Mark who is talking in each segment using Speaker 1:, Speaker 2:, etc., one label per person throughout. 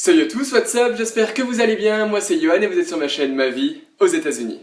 Speaker 1: Salut à tous, what's up, j'espère que vous allez bien, moi c'est Johan et vous êtes sur ma chaîne Ma Vie aux États-Unis.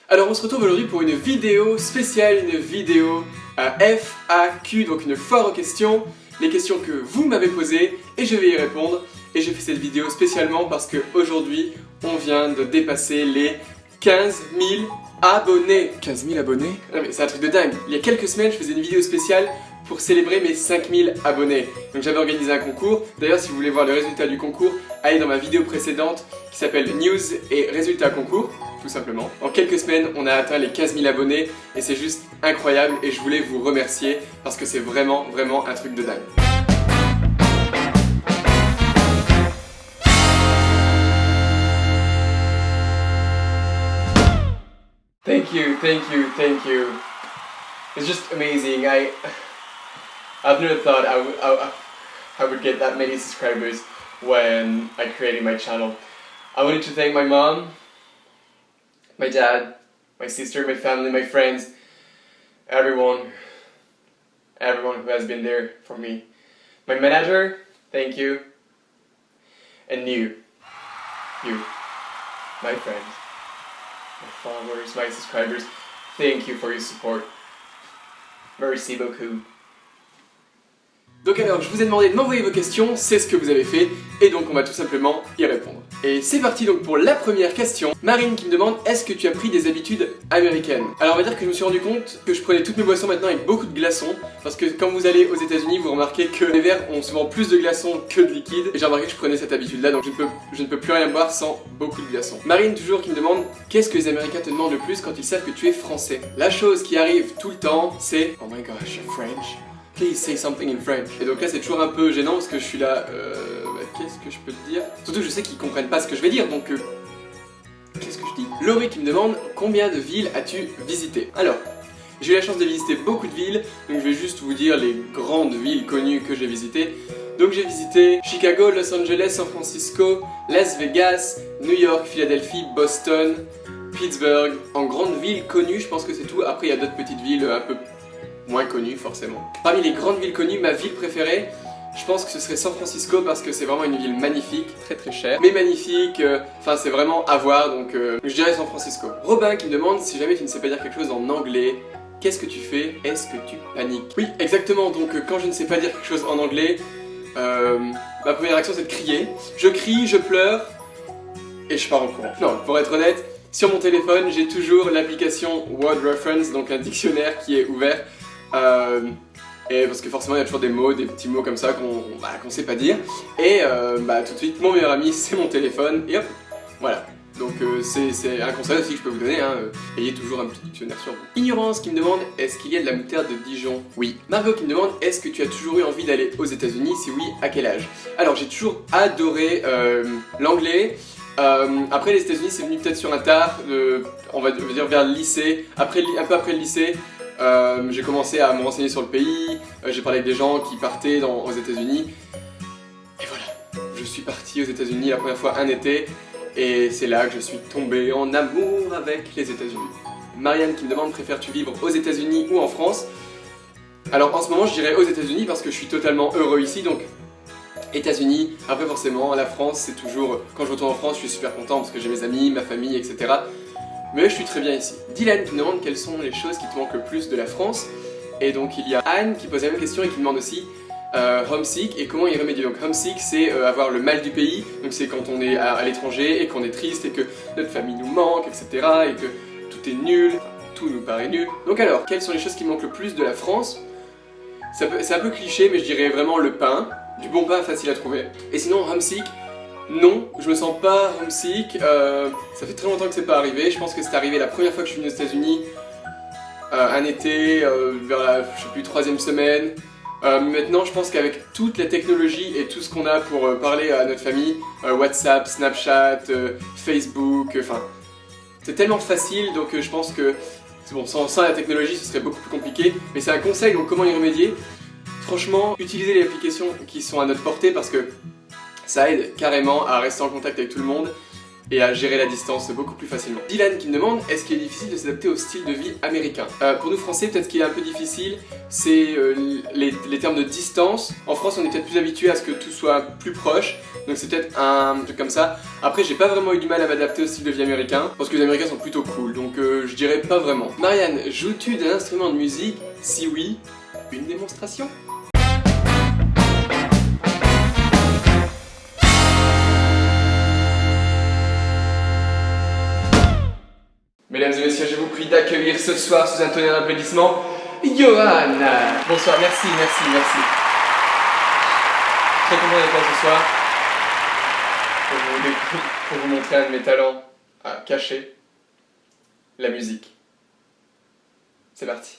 Speaker 1: Alors on se retrouve aujourd'hui pour une vidéo spéciale, une vidéo FAQ, donc une foire aux questions, les questions que vous m'avez posées et je vais y répondre. Et j'ai fait cette vidéo spécialement parce que aujourd'hui on vient de dépasser les 15 000 abonnés. 15 000 abonnés? Non mais c'est un truc de dingue. Il y a quelques semaines je faisais une vidéo spéciale pour célébrer mes 5000 abonnés. Donc j'avais organisé un concours. D'ailleurs si vous voulez voir le résultat du concours, allez dans ma vidéo précédente qui s'appelle News et résultats concours, tout simplement. En quelques semaines on a atteint les 15 000 abonnés et c'est juste incroyable et je voulais vous remercier parce que c'est vraiment un truc de dingue. Thank you. It's just amazing. I've never thought I would get that many subscribers when I created my channel. I wanted to thank my mom, my dad, my sister, my family, my friends, everyone who has been there for me. My manager, thank you. And you, my friends. My followers, my subscribers, thank you for your support. Merci beaucoup. Donc alors, je vous ai demandé de m'envoyer vos questions, c'est ce que vous avez fait, et donc on va tout simplement y répondre. Et c'est parti donc pour la première question. Marine qui me demande, est-ce que tu as pris des habitudes américaines? Alors on va dire que je me suis rendu compte que je prenais toutes mes boissons maintenant avec beaucoup de glaçons, parce que quand vous allez aux États-Unis, vous remarquez que les verres ont souvent plus de glaçons que de liquide, et j'ai remarqué que je prenais cette habitude-là, donc je ne peux plus rien boire sans beaucoup de glaçons. Marine toujours qui me demande, qu'est-ce que les Américains te demandent le plus quand ils savent que tu es français? La chose qui arrive tout le temps, c'est oh my gosh, you're French. Please say something in French. Et donc là c'est toujours un peu gênant parce que je suis là, qu'est-ce que je peux te dire? Surtout que je sais qu'ils comprennent pas ce que je vais dire, donc qu'est-ce que je dis? Laurie qui me demande, combien de villes as-tu visité? Alors, j'ai eu la chance de visiter beaucoup de villes, donc je vais juste vous dire les grandes villes connues que j'ai visitées. Donc j'ai visité Chicago, Los Angeles, San Francisco, Las Vegas, New York, Philadelphie, Boston, Pittsburgh. En grandes villes connues, je pense que c'est tout. Après il y a d'autres petites villes un peu moins connues forcément. Parmi les grandes villes connues, ma ville préférée, je pense que ce serait San Francisco parce que c'est vraiment une ville magnifique, très chère, mais magnifique, enfin c'est vraiment à voir, donc je dirais San Francisco. Robin qui me demande si jamais tu ne sais pas dire quelque chose en anglais, qu'est-ce que tu fais? Est-ce que tu paniques? Oui, exactement, donc quand je ne sais pas dire quelque chose en anglais, ma première action c'est de crier. Je crie, je pleure, et je pars en courant. Non, pour être honnête, sur mon téléphone, j'ai toujours l'application Word Reference, donc un dictionnaire qui est ouvert. Et parce que forcément il y a toujours des mots, des petits mots comme ça qu'on sait pas dire. Et tout de suite, mon meilleur ami c'est mon téléphone, et hop, voilà. Donc c'est un conseil aussi que je peux vous donner, hein. Ayez toujours un petit dictionnaire sur vous. Ignorance qui me demande, est-ce qu'il y a de la moutarde de Dijon? Oui. Margot qui me demande, est-ce que tu as toujours eu envie d'aller aux États-Unis? Si oui, à quel âge? Alors j'ai toujours adoré l'anglais. Après les États-Unis c'est venu peut-être sur un tard, on va dire vers le lycée, un peu après le lycée. J'ai commencé à me renseigner sur le pays, j'ai parlé avec des gens qui partaient aux États-Unis. Et voilà, je suis parti aux États-Unis la première fois un été, et c'est là que je suis tombé en amour avec les États-Unis. Marianne qui me demande, préfères-tu vivre aux États-Unis ou en France? Alors en ce moment je dirais aux États-Unis parce que je suis totalement heureux ici, donc États-Unis. Après forcément la France c'est toujours, quand je retourne en France je suis super content parce que j'ai mes amis, ma famille, etc. Mais je suis très bien ici. Dylan qui me demande quelles sont les choses qui te manquent le plus de la France. Et donc il y a Anne qui pose la même question et qui me demande aussi homesick et comment y remédier. Donc homesick c'est avoir le mal du pays, donc c'est quand on est à l'étranger et qu'on est triste et que notre famille nous manque, etc. et que tout est nul, tout nous paraît nul. Donc alors, quelles sont les choses qui me manquent le plus de la France? C'est un peu cliché mais je dirais vraiment le pain, du bon pain facile à trouver. Et sinon homesick, non, je me sens pas homesick, ça fait très longtemps que c'est pas arrivé, je pense que c'est arrivé la première fois que je suis venu aux États-Unis, un été, vers la, je sais plus, 3e semaine. Maintenant je pense qu'avec toute la technologie et tout ce qu'on a pour parler à notre famille, WhatsApp, Snapchat, Facebook, enfin, c'est tellement facile, donc je pense que, bon, sans la technologie ce serait beaucoup plus compliqué, mais c'est un conseil, donc comment y remédier? Franchement, utilisez les applications qui sont à notre portée parce que ça aide carrément à rester en contact avec tout le monde et à gérer la distance beaucoup plus facilement. Dylan qui me demande, est-ce qu'il est difficile de s'adapter au style de vie américain? Pour nous français, peut-être qu'il est un peu difficile, c'est les termes de distance. En France, on est peut-être plus habitué à ce que tout soit plus proche, donc c'est peut-être un truc comme ça. Après, j'ai pas vraiment eu du mal à m'adapter au style de vie américain, parce que les Américains sont plutôt cool, donc je dirais pas vraiment. Marianne, joues-tu d'un instrument de musique? Si oui, une démonstration? Mesdames et messieurs, je vous prie d'accueillir ce soir sous un tonnerre d'applaudissements, Johan. Bonsoir, merci. Très content d'être là ce soir pour vous montrer un de mes talents cachés, la musique. C'est parti.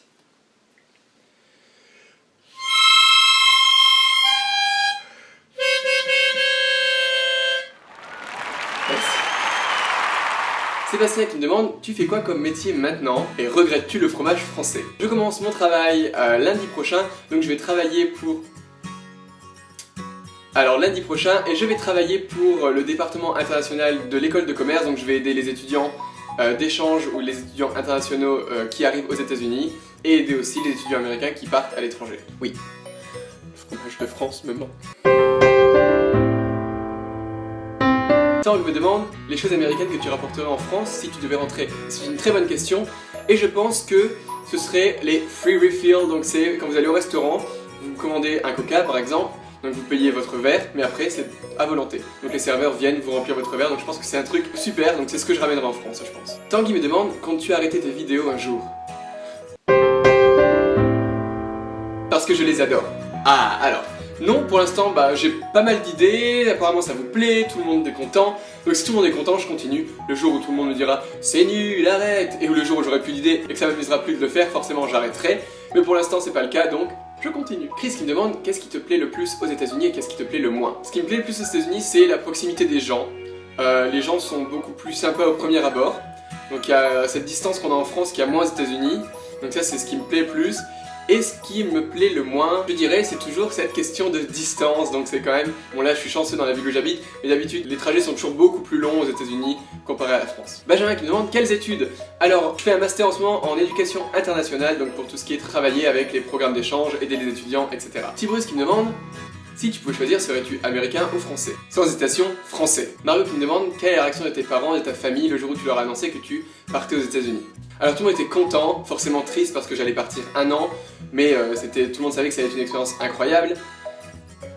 Speaker 1: Sébastien qui me demande, tu fais quoi comme métier maintenant et regrettes-tu le fromage français? Je commence mon travail lundi prochain, donc je vais travailler pour... Alors lundi prochain, et je vais travailler pour le département international de l'école de commerce, donc je vais aider les étudiants d'échange ou les étudiants internationaux qui arrivent aux États-Unis et aider aussi les étudiants américains qui partent à l'étranger. Oui, le fromage de France me manque. Tank me demande les choses américaines que tu rapporterais en France si tu devais rentrer. C'est une très bonne question et je pense que ce serait les free refill, donc c'est quand vous allez au restaurant, vous commandez un coca par exemple, donc vous payez votre verre mais après c'est à volonté. Donc les serveurs viennent vous remplir votre verre, donc je pense que c'est un truc super, donc c'est ce que je ramènerai en France je pense. Tanguy me demande comptes-tu arrêter tes vidéos un jour? Parce que je les adore. Ah alors non, pour l'instant, j'ai pas mal d'idées, apparemment ça vous plaît, tout le monde est content. Donc si tout le monde est content, je continue. Le jour où tout le monde me dira « c'est nul, arrête !» et où le jour où j'aurai plus d'idées et que ça m'amusera plus de le faire, forcément j'arrêterai. Mais pour l'instant c'est pas le cas, donc je continue. Chris qui me demande qu'est-ce qui te plaît le plus aux États-Unis et qu'est-ce qui te plaît le moins. Ce qui me plaît le plus aux États-Unis, c'est la proximité des gens. Les gens sont beaucoup plus sympas au premier abord. Donc il y a cette distance qu'on a en France qu'il y a moins aux États-Unis. Donc ça c'est ce qui me plaît le plus. Et ce qui me plaît le moins, je dirais, c'est toujours cette question de distance. Donc c'est quand même... Bon là je suis chanceux dans la ville où j'habite, mais d'habitude les trajets sont toujours beaucoup plus longs aux États-Unis comparé à la France. Benjamin qui me demande quelles études. Alors je fais un master en ce moment en éducation internationale, donc pour tout ce qui est travailler avec les programmes d'échange, aider les étudiants, etc. Tibrus qui me demande si tu pouvais choisir, serais-tu américain ou français? Sans hésitation, français. Mario qui me demande quelle est la réaction de tes parents et de ta famille le jour où tu leur as annoncé que tu partais aux États-Unis. Alors tout le monde était content, forcément triste parce que j'allais partir un an, mais tout le monde savait que ça allait être une expérience incroyable.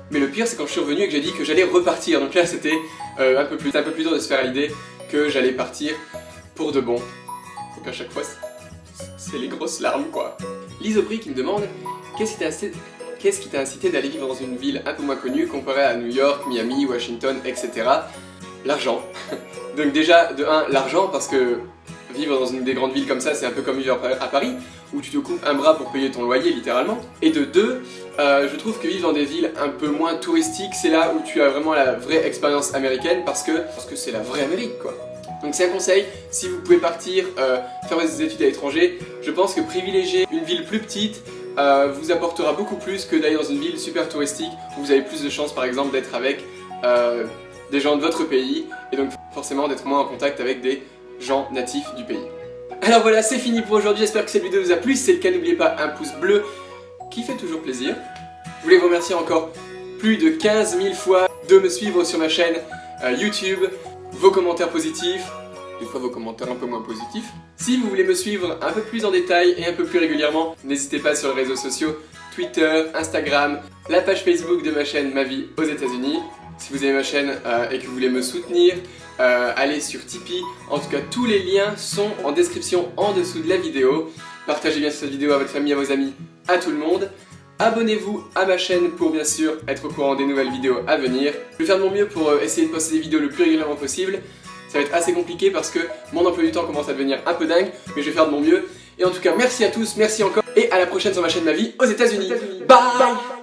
Speaker 1: Mais le pire c'est quand je suis revenu et que j'ai dit que j'allais repartir, donc là c'était un peu plus dur de se faire à l'idée que j'allais partir pour de bon. Donc à chaque fois c'est les grosses larmes quoi. Lisopri qui me demande qu'est-ce qui t'a incité d'aller vivre dans une ville un peu moins connue comparée à New York, Miami, Washington, etc. L'argent. Donc déjà, de 1, l'argent, parce que vivre dans une des grandes villes comme ça, c'est un peu comme vivre à Paris, où tu te coupes un bras pour payer ton loyer, littéralement. Et de 2, je trouve que vivre dans des villes un peu moins touristiques, c'est là où tu as vraiment la vraie expérience américaine, parce que c'est la vraie Amérique, quoi. Donc c'est un conseil, si vous pouvez partir faire vos études à l'étranger, je pense que privilégier une ville plus petite vous apportera beaucoup plus que d'aller dans une ville super touristique où vous avez plus de chances par exemple d'être avec des gens de votre pays et donc forcément d'être moins en contact avec des gens natifs du pays. Alors voilà, c'est fini pour aujourd'hui, j'espère que cette vidéo vous a plu. Si c'est le cas, n'oubliez pas un pouce bleu qui fait toujours plaisir. Je voulais vous remercier encore plus de 15 000 fois de me suivre sur ma chaîne YouTube, vos commentaires positifs, des fois vos commentaires un peu moins positifs. Si vous voulez me suivre un peu plus en détail et un peu plus régulièrement, n'hésitez pas sur les réseaux sociaux, Twitter, Instagram, la page Facebook de ma chaîne Ma Vie aux États-Unis. Si vous aimez ma chaîne et que vous voulez me soutenir, allez sur Tipeee. En tout cas, tous les liens sont en description en dessous de la vidéo. Partagez bien cette vidéo à votre famille, à vos amis, à tout le monde. Abonnez-vous à ma chaîne pour bien sûr être au courant des nouvelles vidéos à venir. Je vais faire de mon mieux pour essayer de poster des vidéos le plus régulièrement possible. Ça va être assez compliqué parce que mon emploi du temps commence à devenir un peu dingue, mais je vais faire de mon mieux. Et en tout cas, merci à tous, merci encore, et à la prochaine sur ma chaîne Ma Vie aux États-Unis. Bye!